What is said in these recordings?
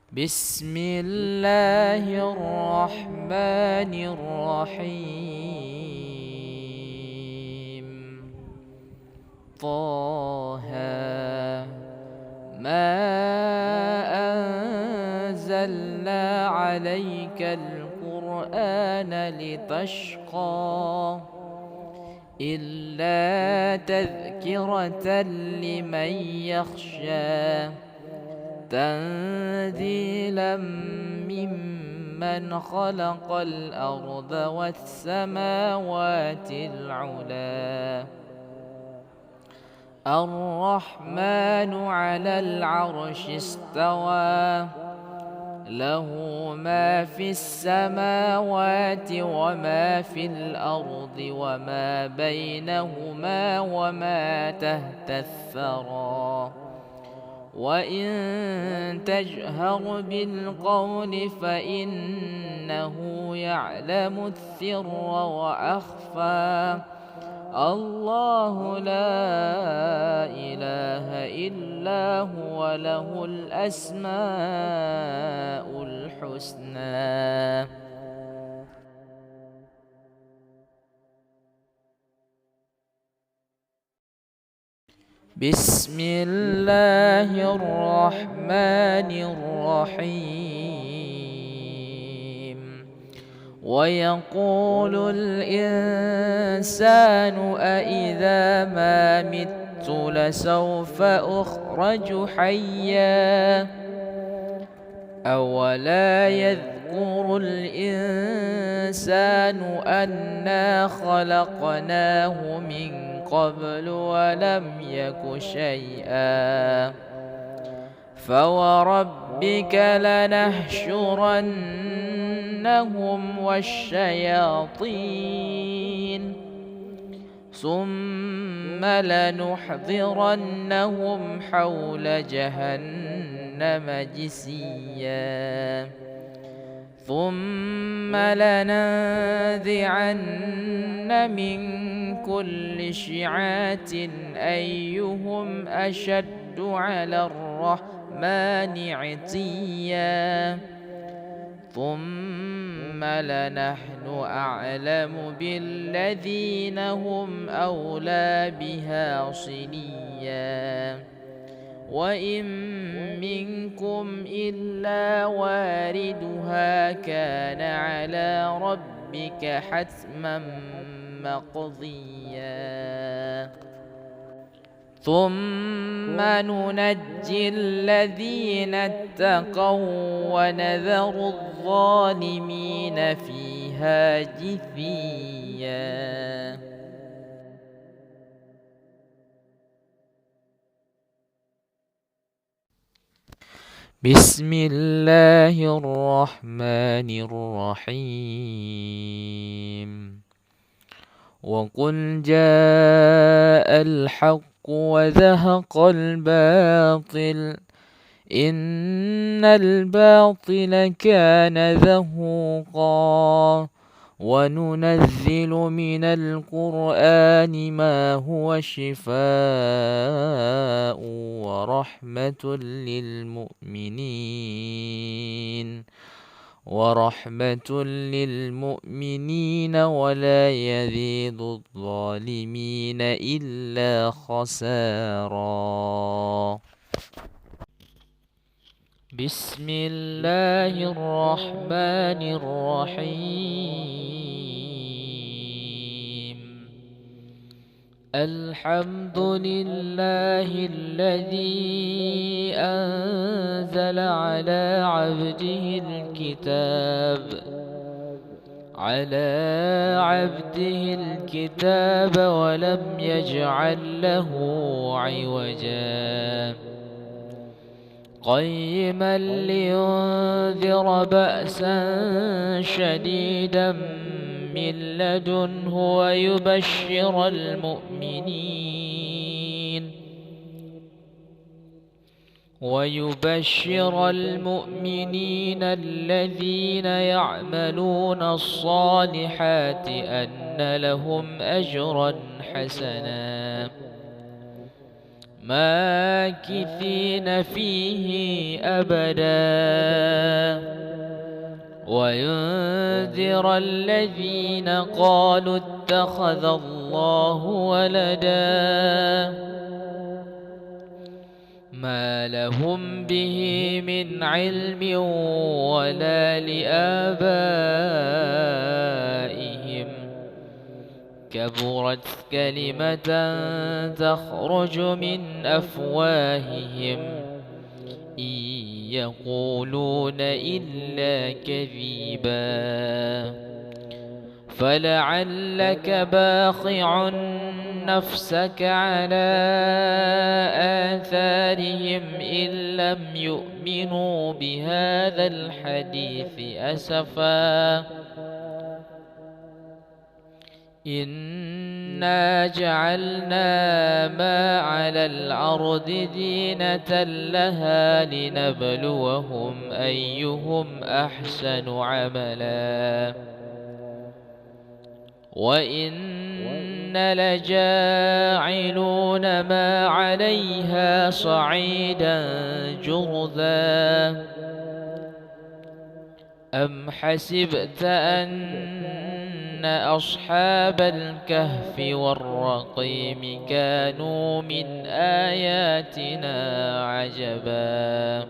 بسم الله الرحمن الرحيم. طه ما أنزلنا عليك القرآن لتشقى إلا تذكرة لمن يخشى تنزيلا ممن خلق الأرض والسماوات العلى الرحمن على العرش استوى له ما في السماوات وما في الأرض وما بينهما وما تحت الثرى وإن تجهر بالقول فإنه يعلم السر وأخفى الله لا إله إلا هو له الأسماء الحسنى. بسم الله الرحمن الرحيم. ويقول الإنسان أإذا ما مت لسوف أخرج حيا أولا يذكر الإنسان أنا خلقناه من قبل ولم يك شيئا فوربك لنحشرنهم والشياطين ثم لنحضرنهم حول جهنم جثيا ثم لننزعن من كل شيعة أيهم أشد على الرحمن عتيا ثم لنحن أعلم بالذين هم أولى بها صليا وإن منكم إلا واردها كان على ربك حتما مقضيا ثم ننجي الذين اتقوا ونذر الظالمين فيها جثيا. بسم الله الرحمن الرحيم. وقل جاء الحق وزهق الباطل إن الباطل كان زهوقا وننزل من القرآن ما هو شفاء ورحمة للمؤمنين ولا يزيد الظالمين إلا خسارا. بسم الله الرحمن الرحيم. الحمد لله الذي أنزل على عبده الكتاب ولم يجعل له عوجا قيما لينذر بأسا شديدا من لدنه ويبشر المؤمنين الذين يعملون الصالحات أن لهم أجرا حسنا ماكثين فيه أبدا وينذر الذين قالوا اتخذ الله ولدا ما لهم به من علم ولا لآبائهم كبرت كلمة تخرج من أفواههم إن يقولون إلا كذبا فلعلك باخع نفسك على آثارهم إن لم يؤمنوا بهذا الحديث أسفا إنا جعلنا ما على الأرض زينة لها لنبلوهم أيهم أحسن عملا وإن لجاعلون ما عليها صعيدا جرذا أم حسبت أن أصحاب الكهف والرقيم كانوا من آياتنا عجبا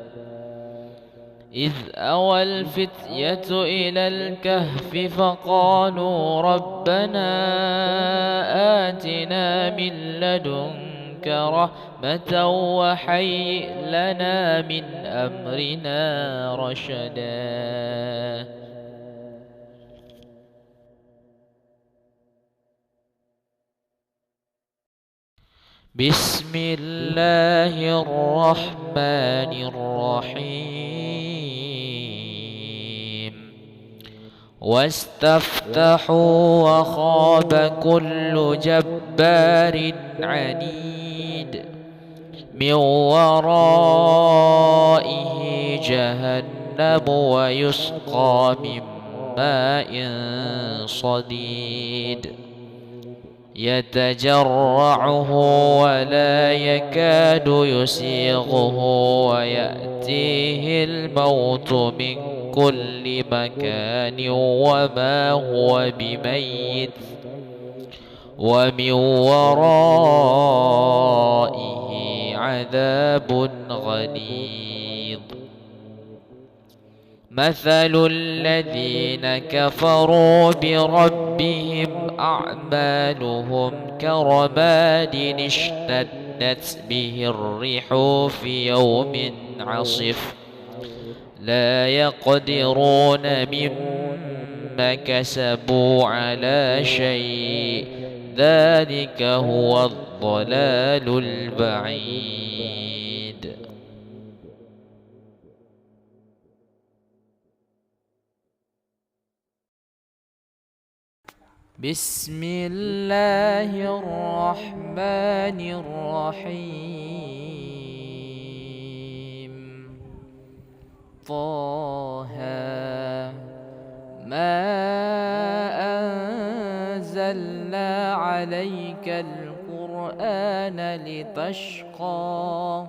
إذ أوى الفتية إلى الكهف فقالوا ربنا آتنا من لدنك رحمة وهيئ لنا من أمرنا رشدا بسم الله الرحمن الرحيم واستفتحوا وخاب كل جبار عنيد من ورائه جهنم ويسقى من ماء صديد يتجرعه ولا يكاد يسيغه ويأتيه الموت من كل مكان وما هو بميت ومن ورائه عذاب غليظ مثل الذين كفروا بربهم أعمالهم كرماد اشتدت به الريح في يوم عصف لا يقدرون مما كسبوا على شيء ذلك هو الضلال البعيد بسم الله الرحمن الرحيم طه ما أنزلنا عليك القرآن لتشقى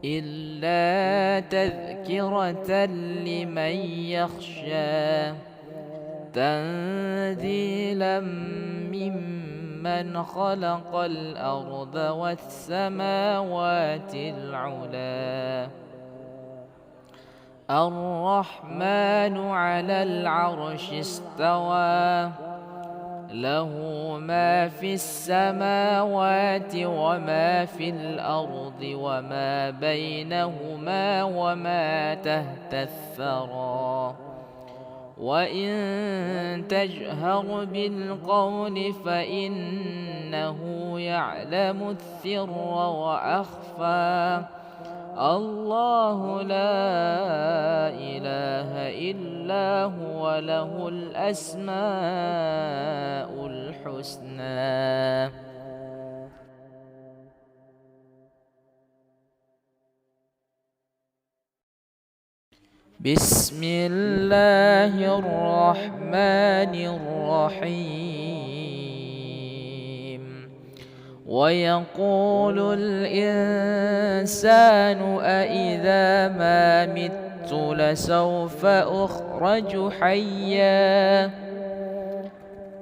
إلا تذكرة لمن يخشى تنزيلا ممن خلق الأرض والسماوات العلا الرحمن على العرش استوى له ما في السماوات وما في الأرض وما بينهما وما تحت الثرى وإن تجهر بالقول فإنه يعلم السر وأخفى الله لا إله إلا هو له الأسماء الحسنى بسم الله الرحمن الرحيم ويقول الإنسان أإذا ما مت لسوف أخرج حيا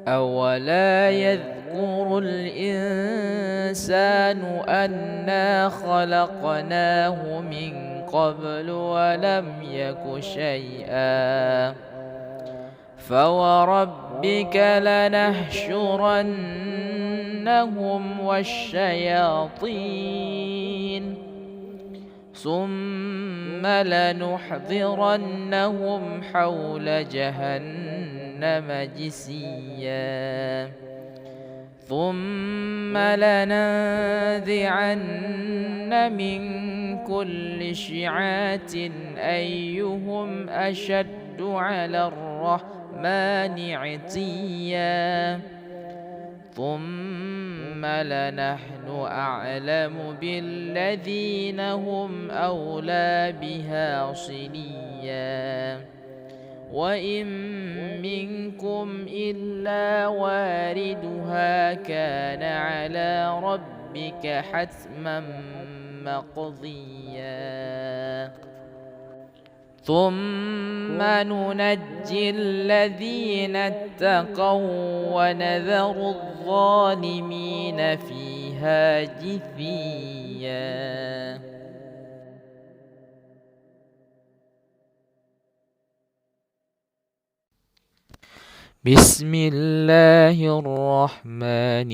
أولا يذكر الإنسان أنا خلقناه من قبل ولم يك شيئا فوربك لنحشرنهم والشياطين ثم لنحضرنهم حول جهنم جثيا ثم لننزعن من كل شيعة أيهم أشد على الرحمن عتيا ثم لنحن أعلم بالذين هم أولى بها صليا وإن منكم إلا واردها كان على ربك حتما مقضيا ثم ننجي الذين اتقوا ونذر الظالمين فيها جثيا. بسم الله الرحمن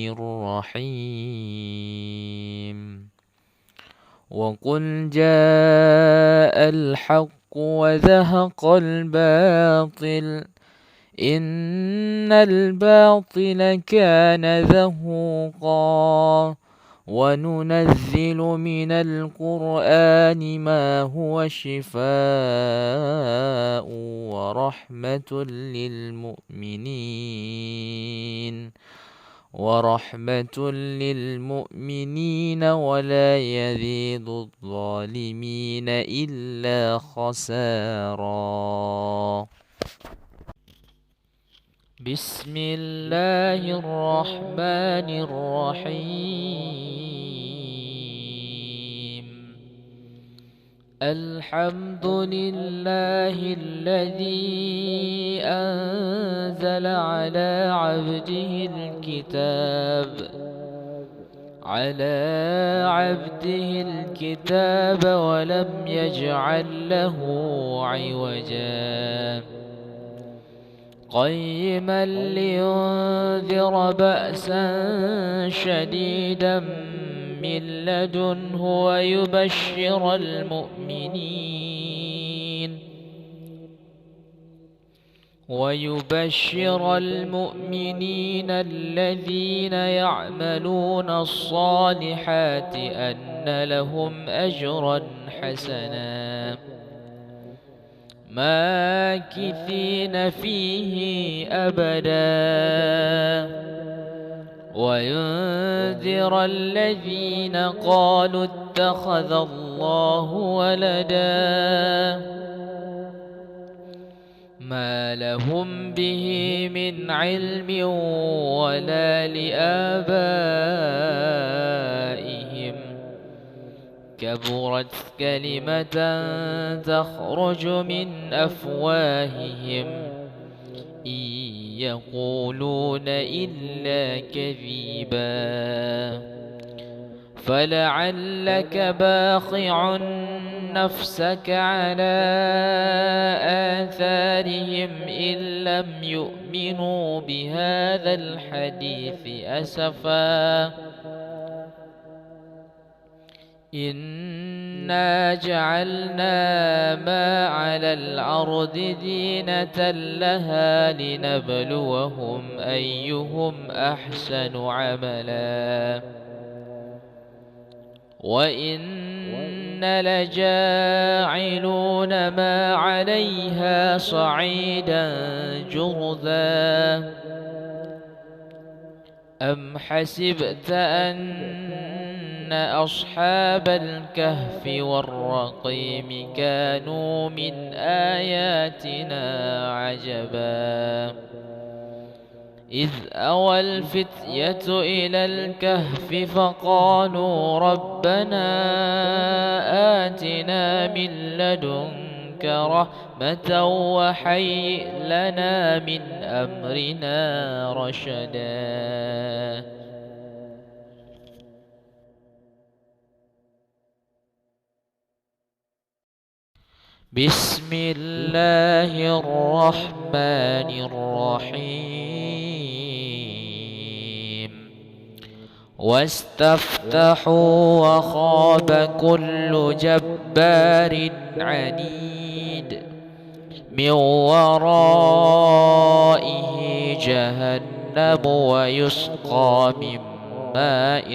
الرحيم وقل جاء الحق وزهق الباطل إن الباطل كان زهوقا وننزل من القرآن ما هو شفاء ورحمة للمؤمنين ولا يزيد الظالمين إلا خسارا. بسم الله الرحمن الرحيم الحمد لله الذي أنزل على عبده الكتاب ولم يجعل له عوجا قيما لينذر بأسا شديدا من لدنه ويبشر المؤمنين الذين يعملون الصالحات أن لهم أجرا حسنا ماكثين فيه أبدا وينذر الذين قالوا اتخذ الله ولدا ما لهم به من علم ولا لآبائهم كبرت كلمة تخرج من أفواههم إن يقولون إلا كذبا فلعلك باخع نفسك على آثارهم إن لم يؤمنوا بهذا الحديث أسفا إنا جعلنا ما على الأرض زينة لها لنبلوهم أيهم أحسن عملا وإن لجاعلون ما عليها صعيدا جرذا أم حسبت أن أصحاب الكهف والرقيم كانوا من آياتنا عجبا إذ أوى الفتية إلى الكهف فقالوا ربنا آتنا من لدنك رحمة وهيئ لنا من أمرنا رشدا. بسم الله الرحمن الرحيم. واستفتحوا وخاب كل جبار عنيد من ورائه جهنم ويسقى من ماء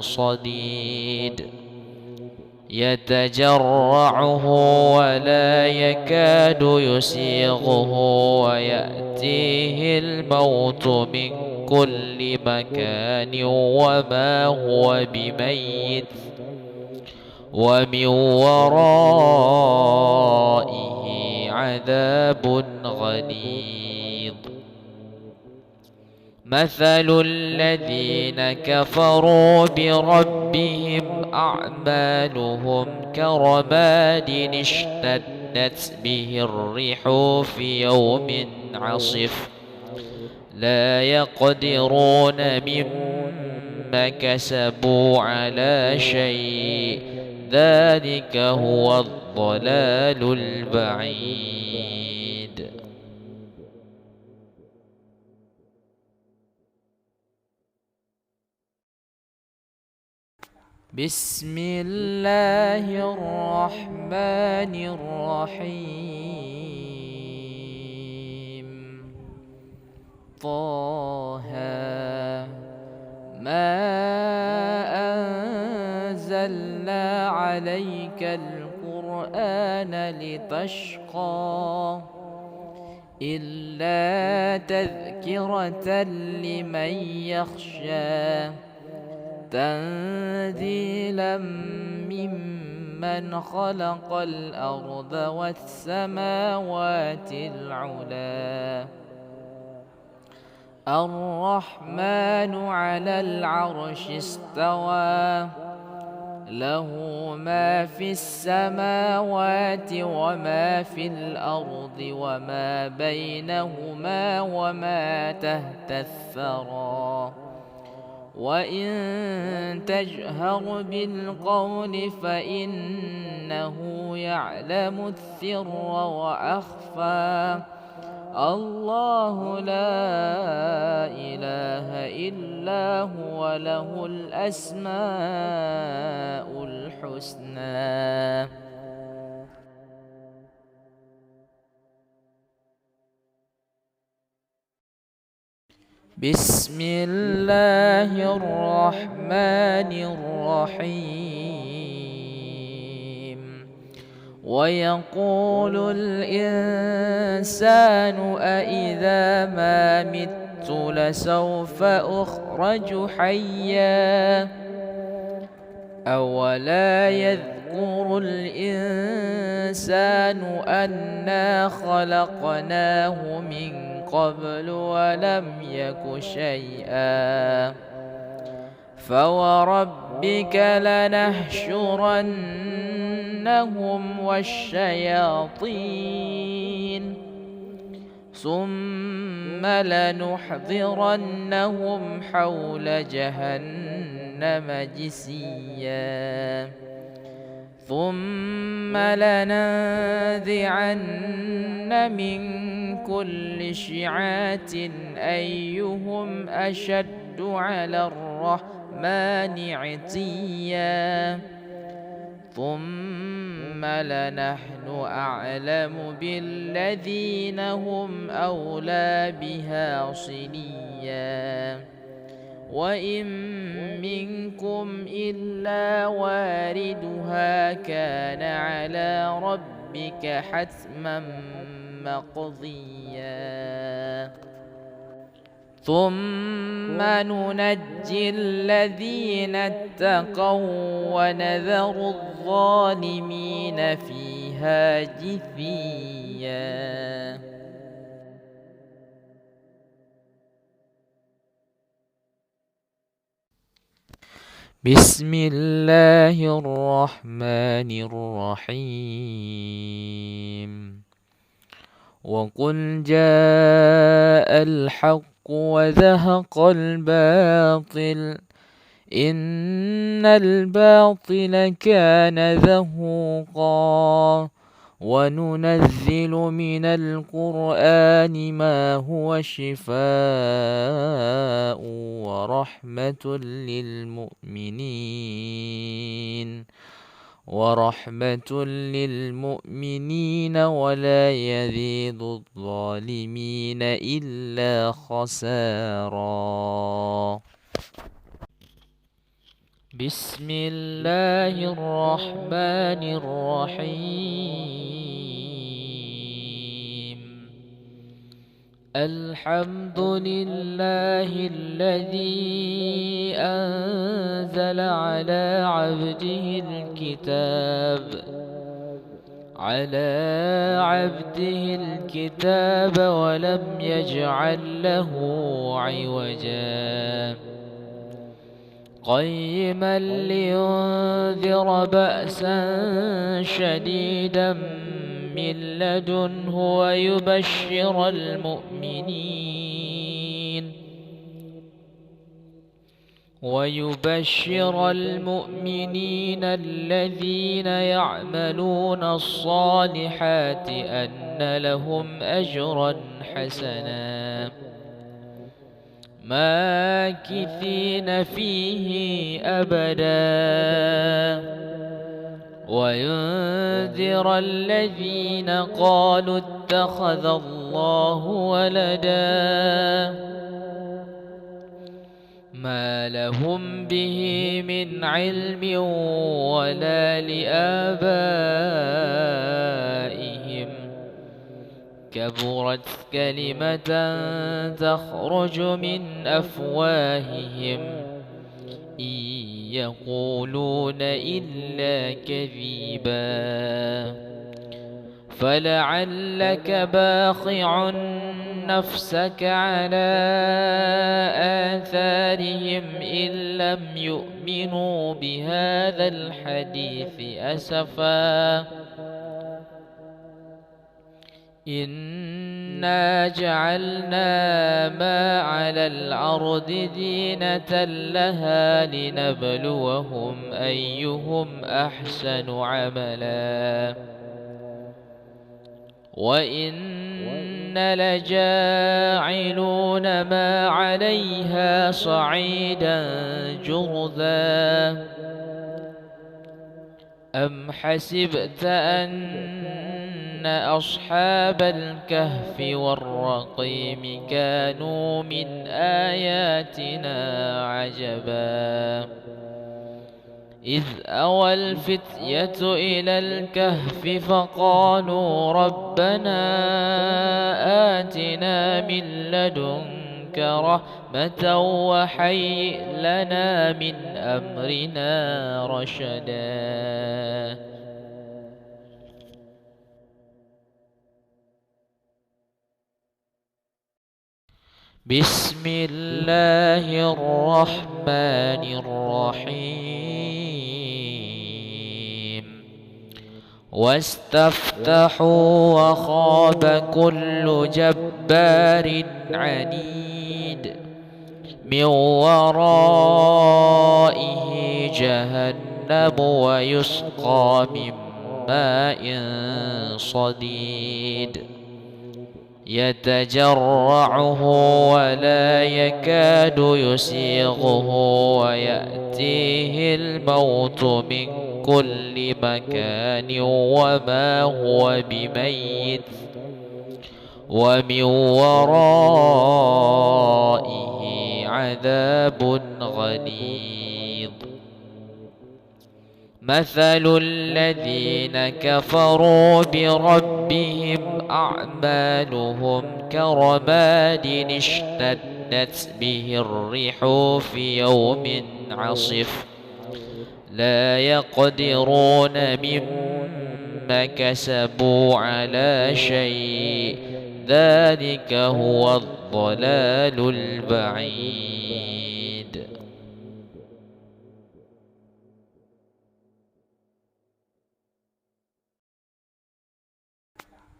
صديد يتجرعه ولا يكاد يسيغه ويأتيه الموت من كل مكان وما هو بميت ومن ورائه عذاب غليظ. مثل الذين كفروا بربهم أعمالهم كرماد اشتدت به الريح في يوم عصف لا يقدرون مما كسبوا على شيء ذلك هو الضلال البعيد. بسم الله الرحمن الرحيم. طه ما أنزلنا عليك القرآن لتشقى إلا تذكرة لمن يخشى تنزيلا ممن خلق الأرض والسماوات العلى. الرحمن على العرش استوى له ما في السماوات وما في الأرض وما بينهما وما تحت الثرى. وإن تجهر بالقول فإنه يعلم السر وأخفى. الله لا إله إلا هو له الأسماء الحسنى. بسم الله الرحمن الرحيم. ويقول الإنسان أإذا ما مت لسوف أخرج حيا أولا يذكر الإنسان أنا خلقناه من قبل ولم يك شيئا. فوربك لنحشرنهم والشياطين ثم لنحضرنهم حول جهنم جثيا. ثم لننزعن من كل شيعة أيهم أشد على الرحمن عتيا. ثم لنحن أعلم بالذين هم أولى بها صليا. وإن منكم إلا واردها كان على ربك حتما مقضيا. ثم ننجي الذين اتقوا ونذر الظالمين فيها جثيا. بسم الله الرحمن الرحيم. وقل جاء الحق وزهق الباطل إن الباطل كان زهوقا وننزل من القرآن ما هو شفاء ورحمة للمؤمنين ولا يزيد الظالمين إلا خسارا. بسم الله الرحمن الرحيم. الحمد لله الذي أنزل على عبده الكتاب ولم يجعل له عوجا قيما لينذر بأسا شديدا من لدنه ويبشر المؤمنين الذين يعملون الصالحات أن لهم أجرا حسنا ماكثين فيه أبدا وينذر الذين قالوا اتخذ الله ولدا ما لهم به من علم ولا لآبائهم كبرت كلمة تخرج من أفواههم إن يقولون إلا كذبا فلعلك باخع نفسك على آثارهم إن لم يؤمنوا بهذا الحديث أسفا إنا جعلنا ما على الأرض زينة لها لنبلوهم أيهم أحسن عملا وإنا لجاعلون ما عليها صعيدا جرذا أم حسبت أن أصحاب الكهف والرقيم كانوا من آياتنا عجبا إذ أوى الفتية إلى الكهف فقالوا ربنا آتنا من لدنك رحمة وهيئ لنا من أمرنا رشدا. بسم الله الرحمن الرحيم. واستفتحوا وخاب كل جبار عنيد من ورائه جهنم ويسقى من ماء صديد يتجرعه ولا يكاد يسيغه ويأتيه الموت من كل مكان وما هو بميت ومن ورائه عذاب غليظ. مثل الذين كفروا بربهم أعمالهم كرماد اشتدت به الريح في يوم عصف لا يقدرون مما كسبوا على شيء ذلك هو الضلال البعيد.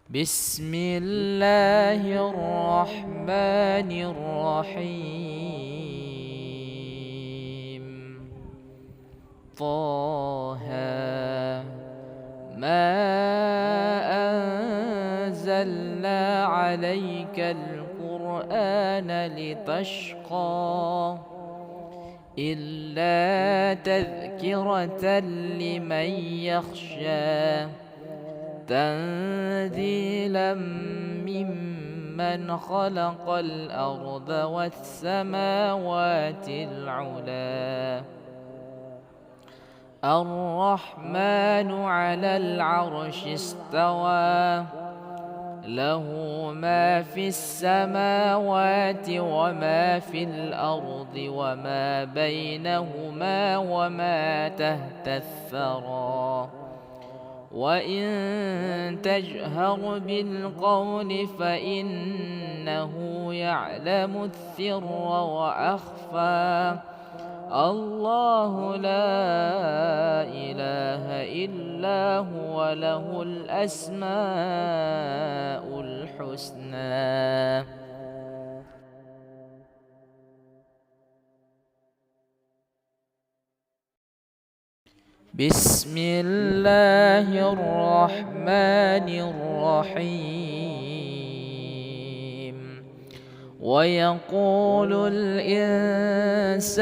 بسم الله الرحمن الرحيم طه ما أنزلنا عليك القرآن لتشقى إلا تذكرة لمن يخشى تنزيلا ممن خلق الأرض والسماوات العلى الرحمن على العرش استوى له ما في السماوات وما في الأرض وما بينهما وما تحت الثرى وإن تجهر بالقول فإنه يعلم السر وأخفى الله لا إله إلا هو له الأسماء الحسنى بسم الله الرحمن الرحيم ويقول الإنسان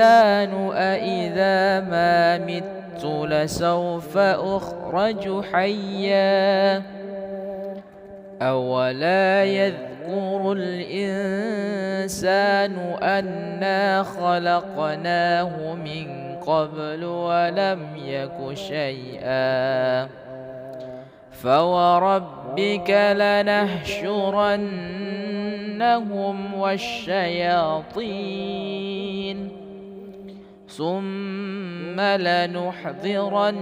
أإذا ما مت لسوف أخرج حيا أولا يذكر الإنسان أنا خلقناه من قبل ولم يك شيئا فوربك لنحشرنهم والشياطين ثم لنحضرنهم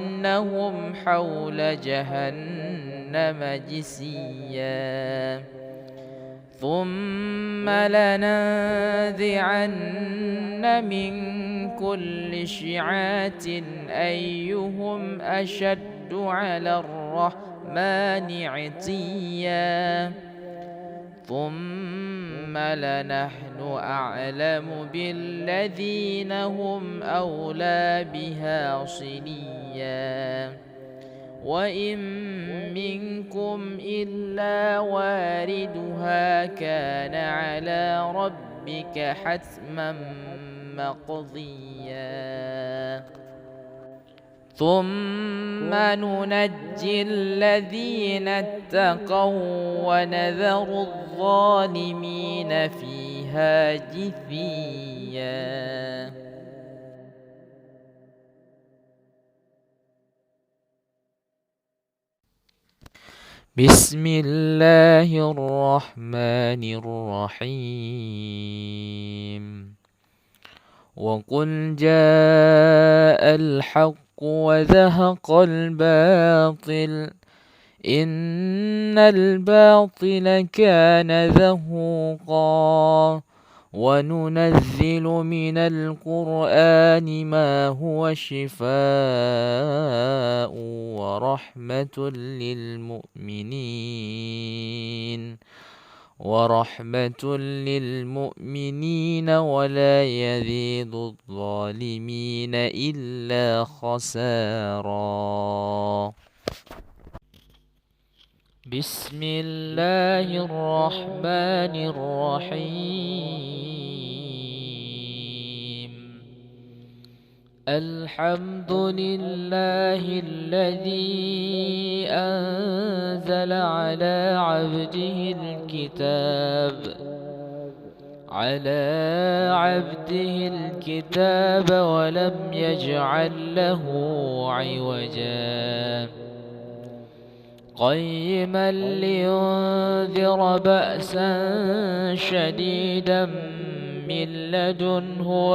حول جهنم جثيا ثم لننزعن من كل شيعة أيهم أشد على الرحمن عتيا ثم لنحن أعلم بالذين هم أولى بها صليا وإن منكم إلا واردها كان على ربك حتما مقضيا ثم ننجي الذين اتقوا ونذر الظالمين فيها جثيا بسم الله الرحمن الرحيم وقل جاء الحق وزهق الباطل إن الباطل كان زهوقا وننزل من القرآن ما هو شفاء ورحمة للمؤمنين ولا يزيد الظالمين إلا خسارا بسم الله الرحمن الرحيم الحمد لله الذي أنزل على عبده الكتاب ولم يجعل له عوجا قيما لينذر بأسا شديدا من لدنه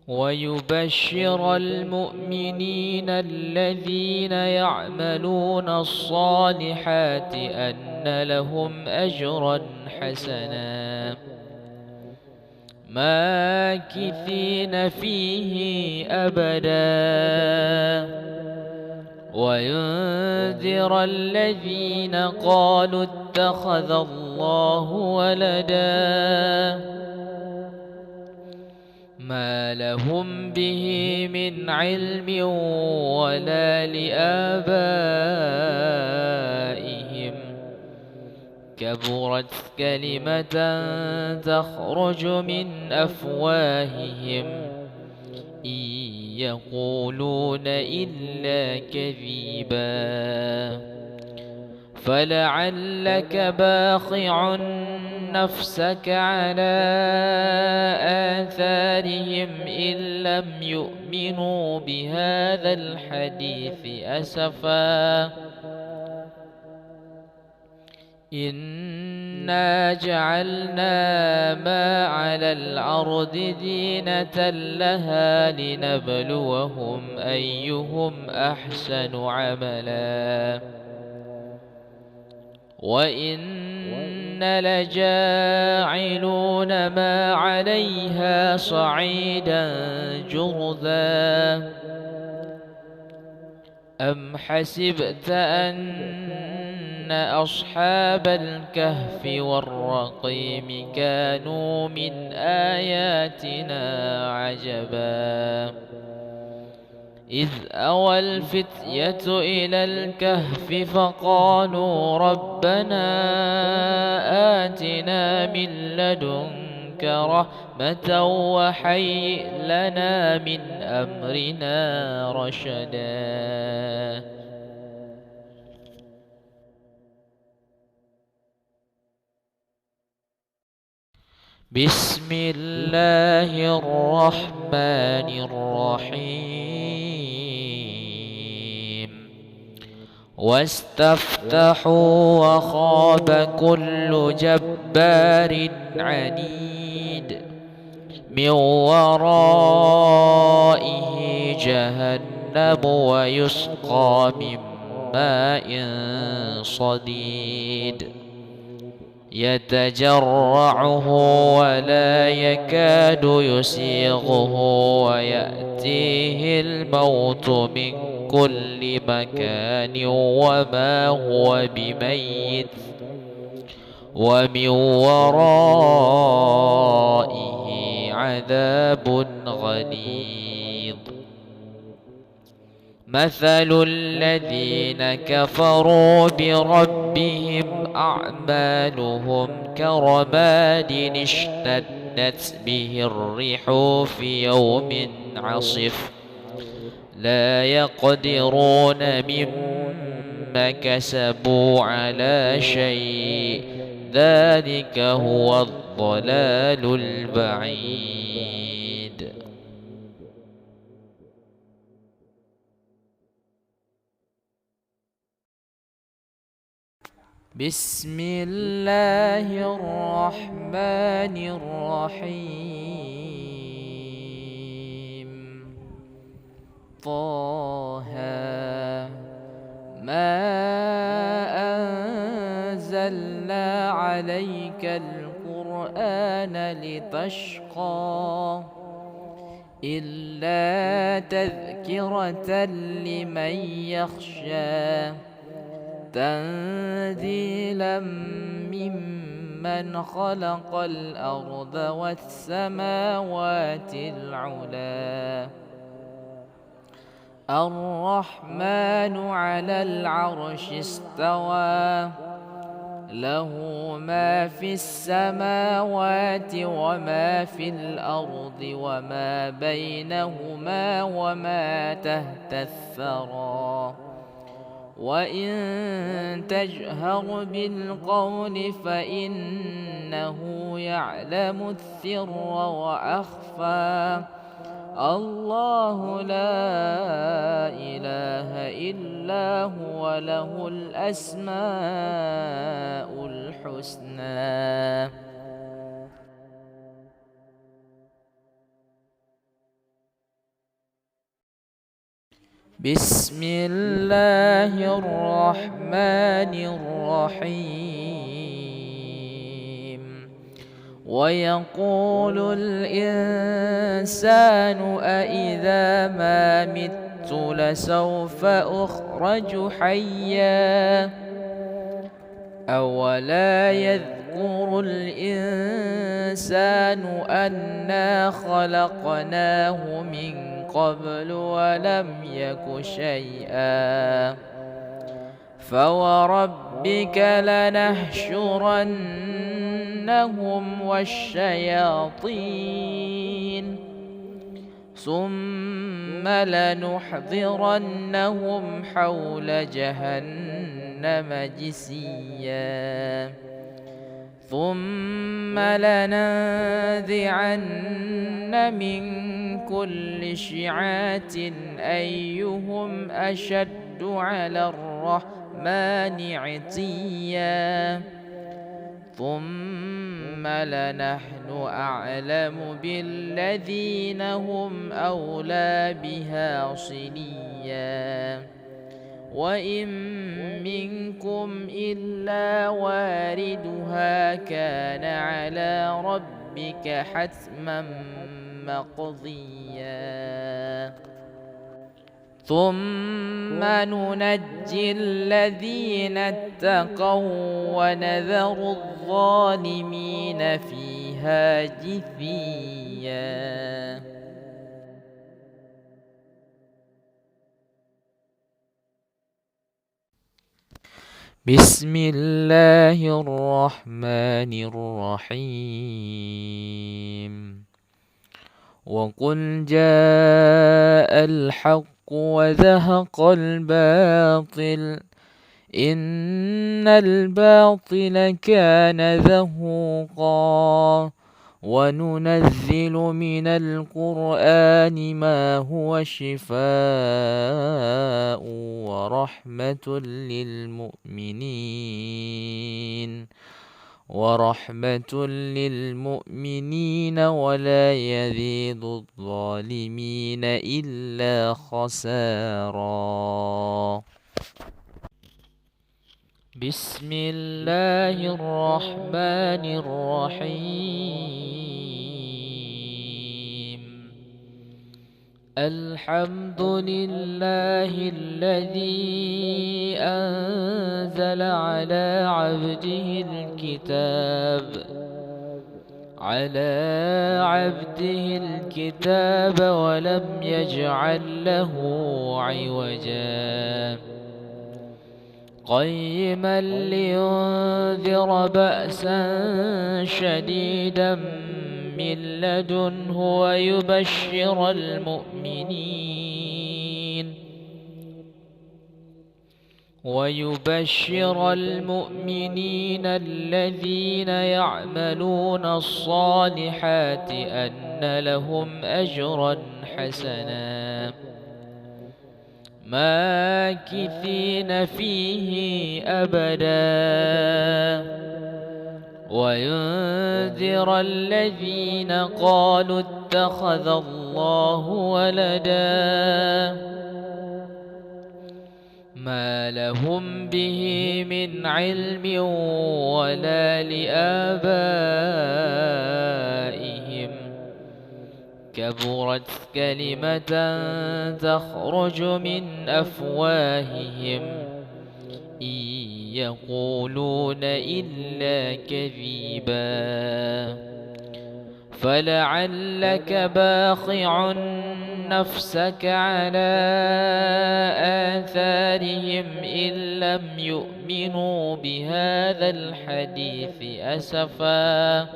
ويبشر المؤمنين الذين يعملون الصالحات أن لهم أجرا حسنا ماكثين فيه أبدا وينذر الذين قالوا اتخذ الله ولدا ما لهم به من علم ولا لآبائهم كبرت كلمة تخرج من أفواههم إن يقولون إلا كذبا فلعلك باخع نفسك على آثارهم إن لم يؤمنوا بهذا الحديث أسفا إنا جعلنا ما على الأرض زينة لها لنبلوهم أيهم أحسن عملا وإن لجاعلون ما عليها صعيدا جرذا أم حسبت أن أصحاب الكهف والرقيم كانوا من آياتنا عجبا إذ أوى الفتية إلى الكهف فقالوا ربنا آتنا من لدنك رحمة وهيئ لنا من أمرنا رشدا بسم الله الرحمن الرحيم واستفتحوا وخاب كل جبار عنيد من ورائه جهنم ويسقى من ماء صديد يتجرعه ولا يكاد يسيغه ويأتيه الموت من كل مكان وما هو بميت ومن ورائه عذاب غليظ مثل الذين كفروا بربهم أعمالهم كرماد اشتدت به الريح في يوم عصف لا يقدرون مما كسبوا على شيء ذلك هو الضلال البعيد بسم الله الرحمن الرحيم طه ما أنزلنا عليك القرآن لتشقى إلا تذكرة لمن يخشى تنزيلا ممن خلق الأرض والسماوات العلا الرحمن على العرش استوى له ما في السماوات وما في الأرض وما بينهما وما تحت الثرى وإن تجهر بالقول فإنه يعلم السر وأخفى الله لا إله إلا هو له الأسماء الحسنى بسم الله الرحمن الرحيم ويقول الإنسان أإذا ما مت لسوف أخرج حيا أولا يذكر الإنسان أنا خلقناه من قبل ولم يك شيئا فوربك لنحشرنهم والشياطين ثم لنحضرنهم حول جهنم جثيا ثم لننزعن من كل شيعة أيهم أشد على الرحمن عتيا ثم لنحن أعلم بالذين هم أولى بها صليا وإن منكم إلا واردها كان على ربك حتما مقضيا ثم ننجي الذين اتقوا ونذر الظالمين فيها جثيا. بسم الله الرحمن الرحيم وقل جاء الحق وزهق الباطل إن الباطل كان زهوقا وننزل من القرآن ما هو شفاء ورحمة للمؤمنين ولا يزيد الظالمين إلا خسارا. بسم الله الرحمن الرحيم الحمد لله الذي أنزل على عبده الكتاب ولم يجعل له عوجا قيما لينذر بأسا شديدا من لدنه ويبشر المؤمنين الذين يعملون الصالحات أن لهم أجرا حسنا ماكثين فيه أبدا وينذر الذين قالوا اتخذ الله ولدا ما لهم به من علم ولا لآبائهم كبرت كلمة تخرج من أفواههم إن يقولون إلا كذبا فلعلك باخع نفسك على آثارهم إن لم يؤمنوا بهذا الحديث أسفا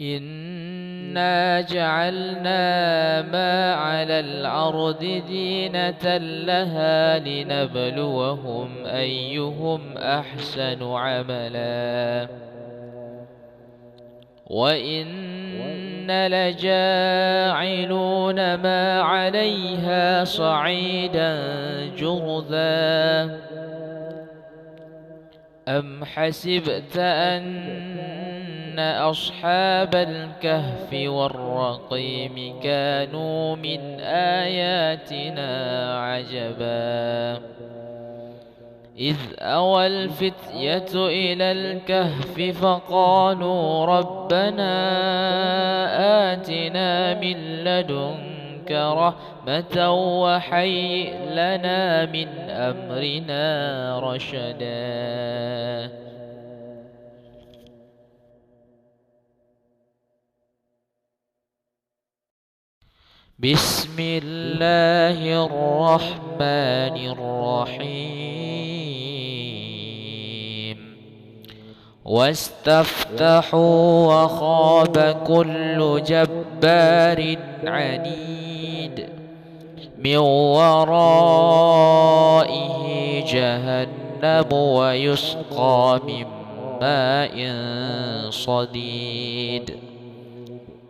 إنا جعلنا ما على الأرض زينة لها لنبلوهم أيهم أحسن عملا وإن لجاعلون ما عليها صعيدا جرذا أم حسبت أن أصحاب الكهف والرقيم كانوا من آياتنا عجبا إذ أوى الفتية إلى الكهف فقالوا ربنا آتنا من لدنك رحمة وهيئ لنا من أمرنا رشدا. بسم الله الرحمن الرحيم. واستفتحوا وخاب كل جبار عنيد من ورائه جهنم ويسقى من ماء صديد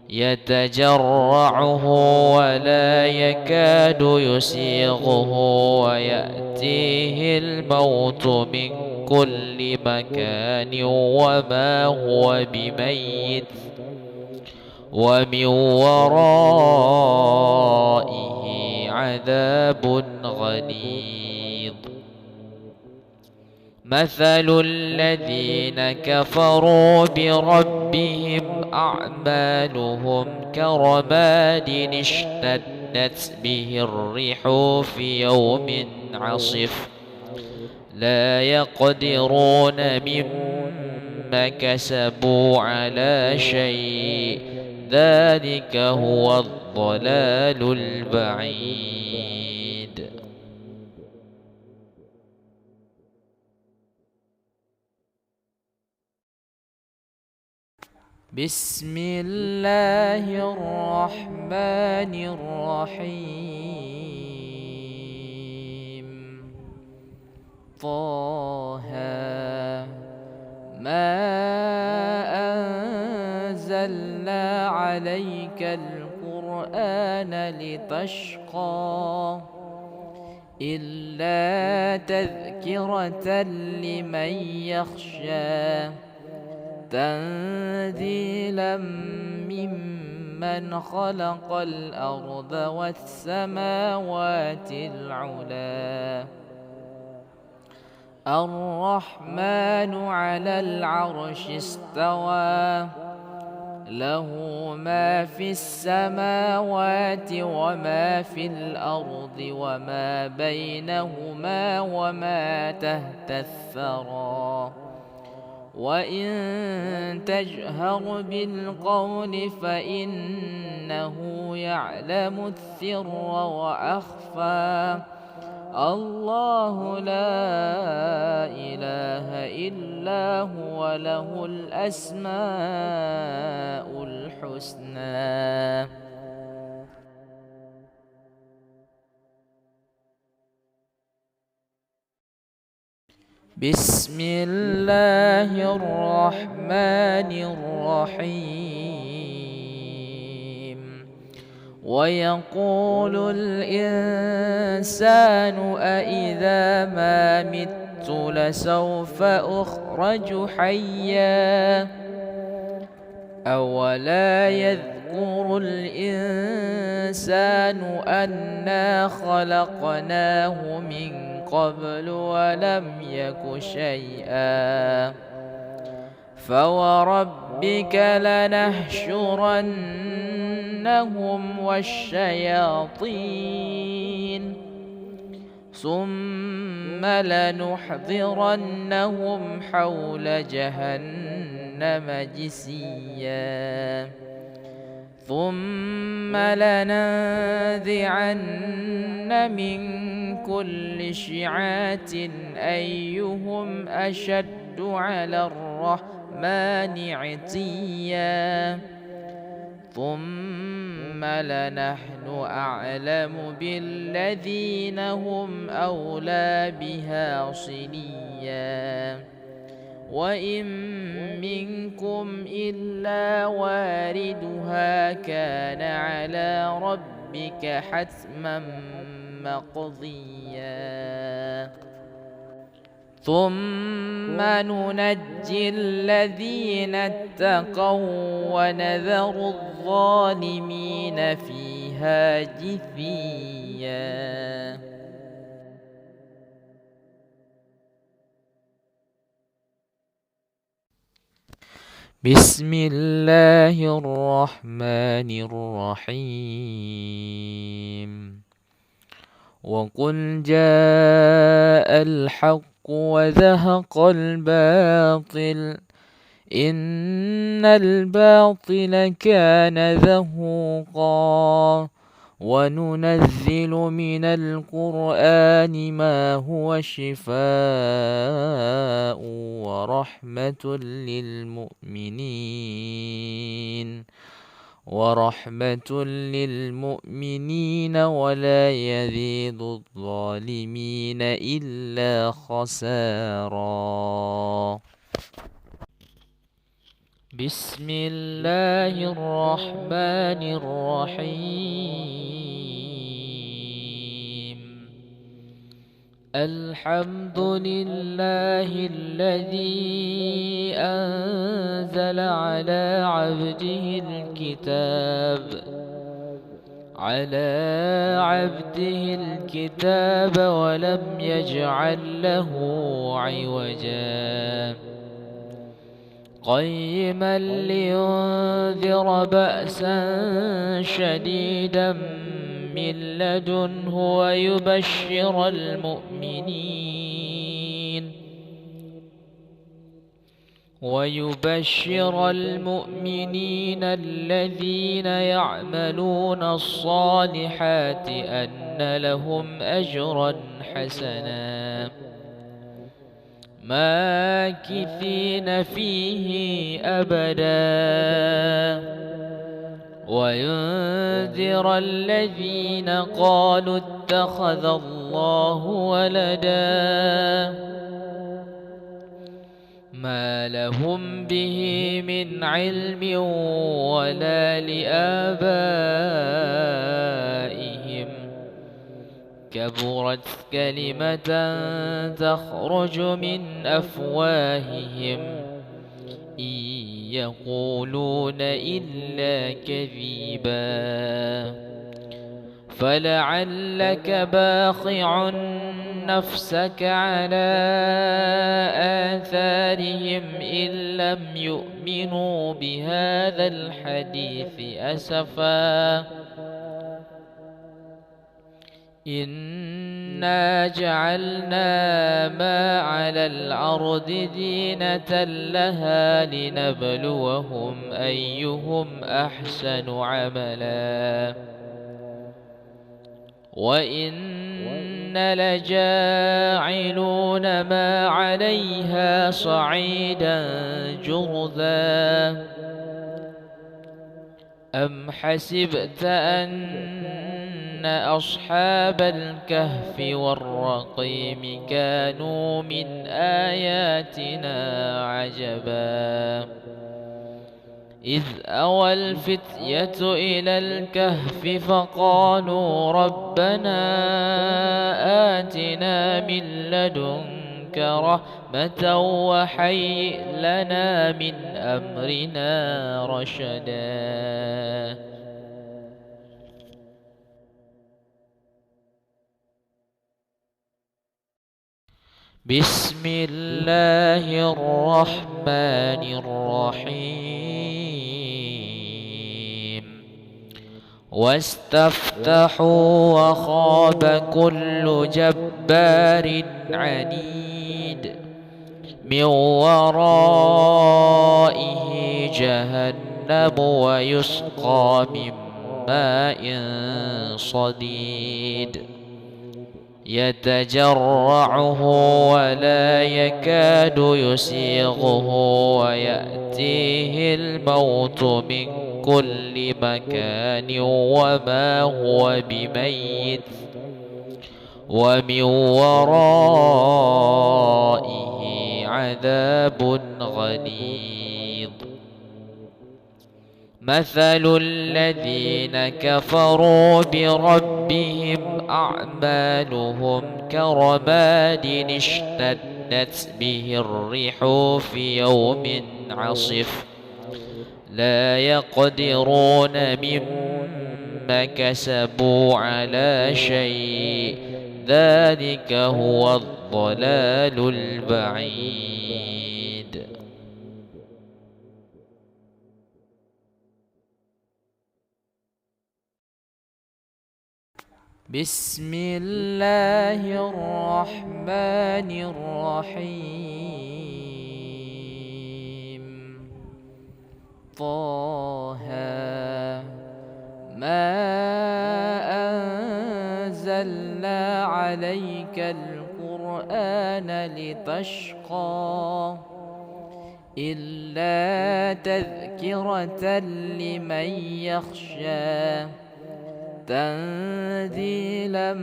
يتجرعه ولا يكاد يسيغه ويأتيه الموت من كل مكان وما هو بميت ومن ورائه عذاب غليظ. مثل الذين كفروا بربهم أعمالهم كرماد اشتدت به الريح في يوم عصف لا يقدرون مما كسبوا على شيء ذلك هو الضلال البعيد. بسم الله الرحمن الرحيم. طه ما أنزلنا عليك القرآن لتشقى إلا تذكرة لمن يخشى تنزيلا ممن خلق الأرض والسماوات العلى. الرحمن على العرش استوى له ما في السماوات وما في الأرض وما بينهما وما تحت الثرى. وإن تجهر بالقول فإنه يعلم السر وأخفى. الله لا إله إلا هو له الأسماء الحسنى. بسم الله الرحمن الرحيم. ويقول الإنسان أإذا ما مت لسوف أخرج حيا أولا يذكر الإنسان أنا خلقناه من قبل ولم يك شيئا. فوربك لنحشرنهم والشياطين ثم لنحضرنهم حول جهنم جثيا. ثم لننزعن من كل شيعة أيهم أشد على الرحمن عتيا. ثم لنحن أعلم بالذين هم أولى بها صليا. وإن منكم إلا واردها كان على ربك حتما مقضيا. ثم ننجي الذين اتقوا ونذر الظالمين فيها جثيا. بسم الله الرحمن الرحيم. وقل جاء الحق وزهق الباطل إن الباطل كان زهوقا وننزل من القرآن ما هو شفاء ورحمة للمؤمنين ولا يزيد الظالمين إلا خسارا. بسم الله الرحمن الرحيم. الحمد لله الذي أنزل على عبده الكتاب ولم يجعل له عوجا قيما لينذر بأسا شديدا من لدنه ويبشر المؤمنين الذين يعملون الصالحات أن لهم أجرا حسنا ماكثين فيه أبدا وينذر الذين قالوا اتخذ الله ولدا ما لهم به من علم ولا لآبائهم كبرت كلمة تخرج من أفواههم إن يقولون إلا كذبا فلعلك باخع نفسك على آثارهم إن لم يؤمنوا بهذا الحديث أسفا إنا جعلنا ما على الأرض زينة لها لنبلوهم أيهم أحسن عملا وإنا لجاعلون ما عليها صعيدا جرذا أم حسبت أن أصحاب الكهف والرقيم كانوا من آياتنا عجبا إذ أوى الفتية إلى الكهف فقالوا ربنا آتنا من لدنك رحمة وهيئ لنا من أمرنا رشدا. بسم الله الرحمن الرحيم. واستفتحوا وخاب كل جبار عنيد من ورائه جهنم ويسقى من ماء صديد يتجرعه ولا يكاد يسيغه ويأتيه الموت من كل مكان وما هو بميت ومن ورائه عذاب غليظ. مثل الذين كفروا بربهم أعمالهم كرماد اشتدت به الريح في يوم عصف لا يقدرون مما كسبوا على شيء ذلك هو الضلال البعيد. بسم الله الرحمن الرحيم طه ما أنزلنا عليك القرآن لتشقى إلا تذكرة لمن يخشى تنزيلا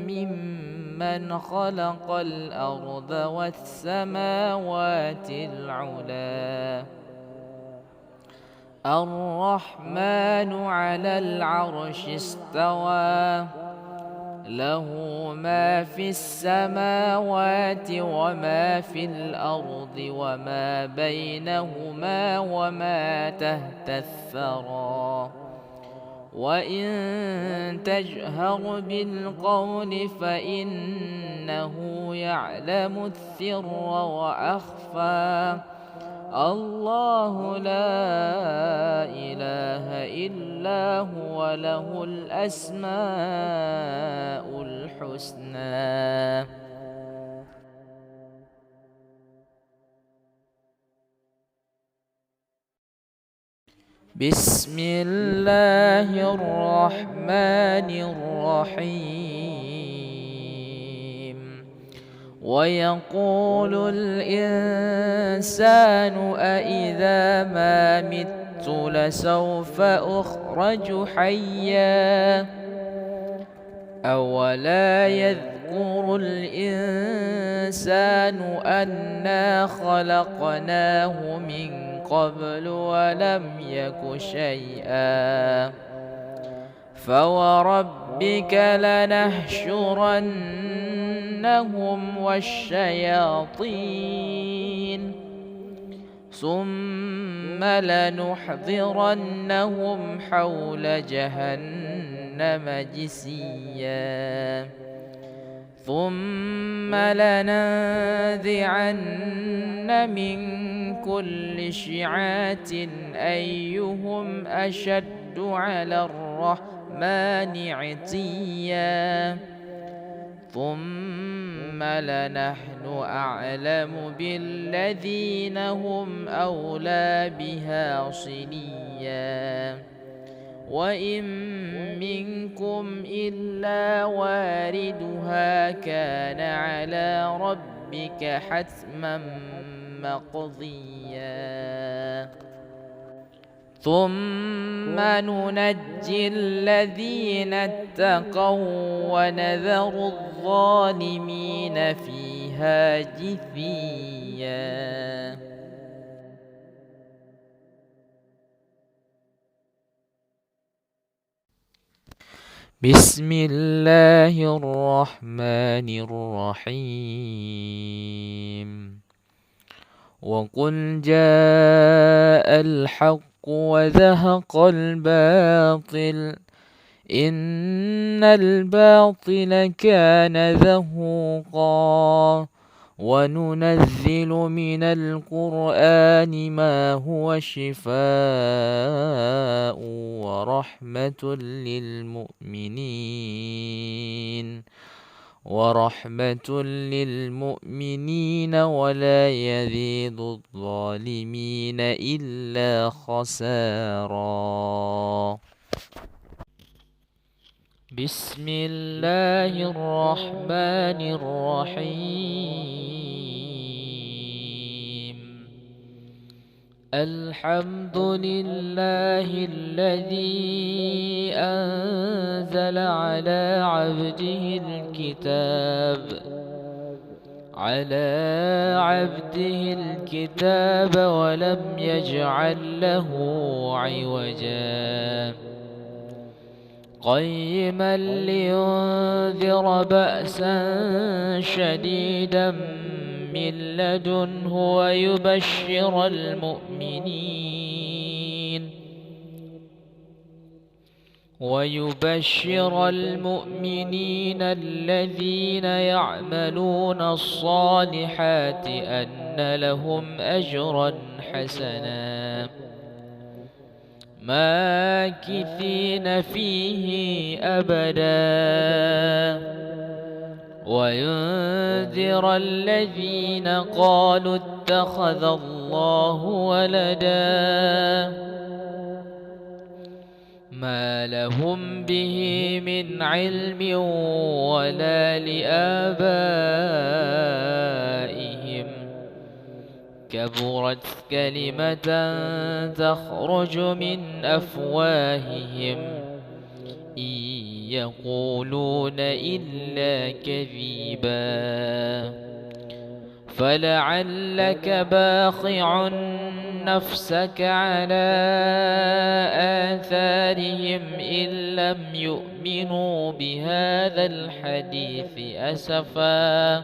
ممن خلق الأرض والسماوات العلى الرحمن على العرش استوى له ما في السماوات وما في الأرض وما بينهما وما تحت الثرى وإن تجهر بالقول فإنه يعلم السر وأخفى الله لا إله إلا هو له الأسماء الحسنى بسم الله الرحمن الرحيم ويقول الإنسان أإذا ما مت لسوف أخرج حيا أولا يذكر الإنسان أنا خلقناه من قبل ولم يك شيئا فوربك لنحشرنهم والشياطين ثم لنحضرنهم حول جهنم جثيا ثم لننزعن من كل شيعة أيهم أشد على الرحمن عتيا ثم لنحن أعلم بالذين هم أولى بها صليا وإن منكم إلا واردها كان على ربك حتما مقضيا ثم ننجي الذين اتقوا ونذر الظالمين فيها جثيا بسم الله الرحمن الرحيم وقل جاء الحق وزهق الباطل إن الباطل كان زهوقا وننزل من القرآن ما هو شفاء ورحمة للمؤمنين ولا يزيد الظالمين إلا خسارا بسم الله الرحمن الرحيم الحمد لله الذي أنزل على عبده الكتاب ولم يجعل له عوجا قيما لينذر بأسا شديدا من لدنه ويبشر المؤمنين الذين يعملون الصالحات أن لهم أجرا حسنا ماكثين فيه أبدا وينذر الذين قالوا اتخذ الله ولدا ما لهم به من علم ولا لآبائهم كبرت كلمة تخرج من أفواههم إن يقولون إلا كذبا فلعلك باخع نفسك على آثارهم إن لم يؤمنوا بهذا الحديث أسفا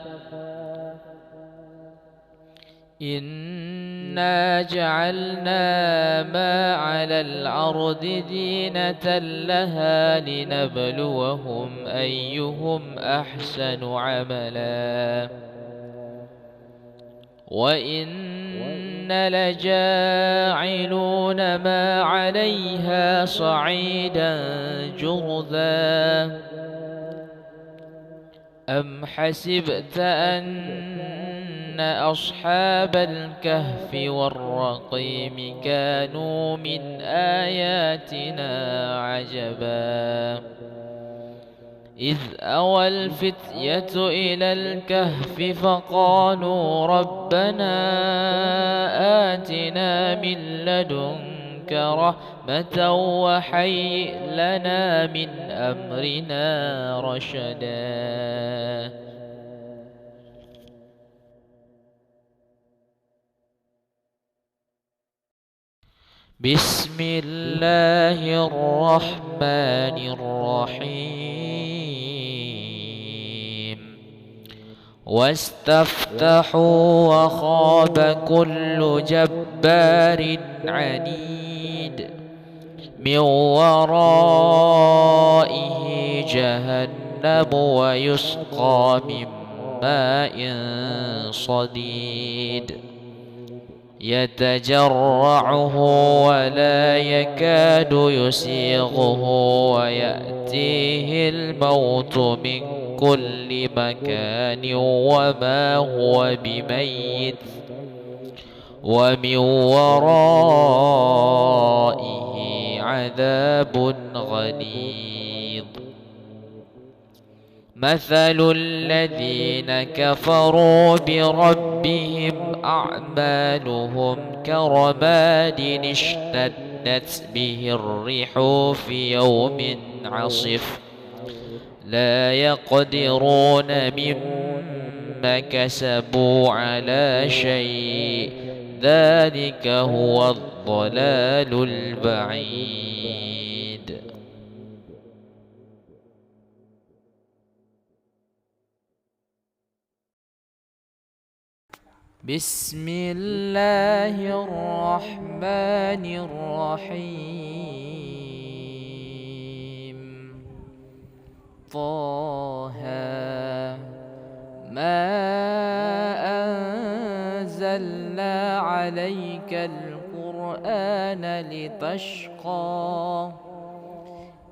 إنا جعلنا ما على الأرض زينة لها لنبلوهم أيهم أحسن عملا وإن لجاعلون ما عليها صعيدا جرذا أم حسبت أن أصحاب الكهف والرقيم كانوا من آياتنا عجبا إذ أوى الفتية إلى الكهف فقالوا ربنا آتنا من لدنك رحمة وهيئ لنا من أمرنا رشدا بسم الله الرحمن الرحيم واستفتحوا وخاب كل جبار عنيد من ورائه جهنم ويسقى من ماء صديد يتجرعه ولا يكاد يسيغه ويأتيه الموت من كل مكان وما هو بميت ومن ورائه عذاب غليظ مثل الذين كفروا بربهم أعمالهم كرماد اشتدت به الريح في يوم عصف لا يقدرون مما كسبوا على شيء ذلك هو الضلال البعيد بسم الله الرحمن الرحيم طه ما أنزلنا عليك القرآن لتشقى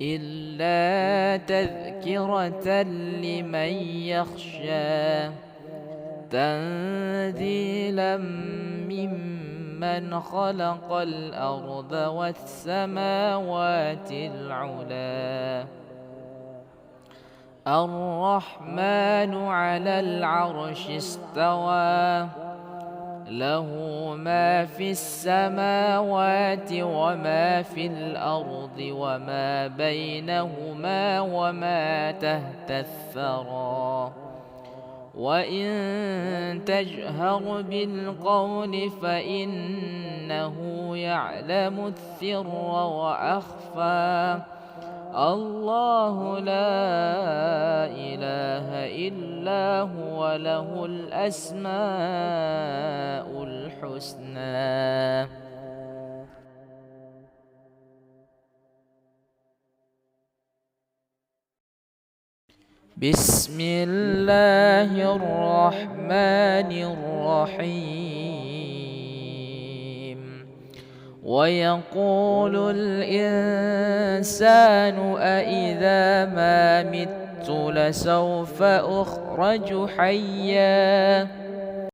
إلا تذكرة لمن يخشى تنزيلا ممن خلق الأرض والسماوات العلا الرحمن على العرش استوى له ما في السماوات وما في الأرض وما بينهما وما تحت الثرى وإن تجهر بالقول فإنه يعلم السر وأخفى الله لا إله إلا هو له الأسماء الحسنى بسم الله الرحمن الرحيم ويقول الإنسان أإذا ما مت لسوف أخرج حيا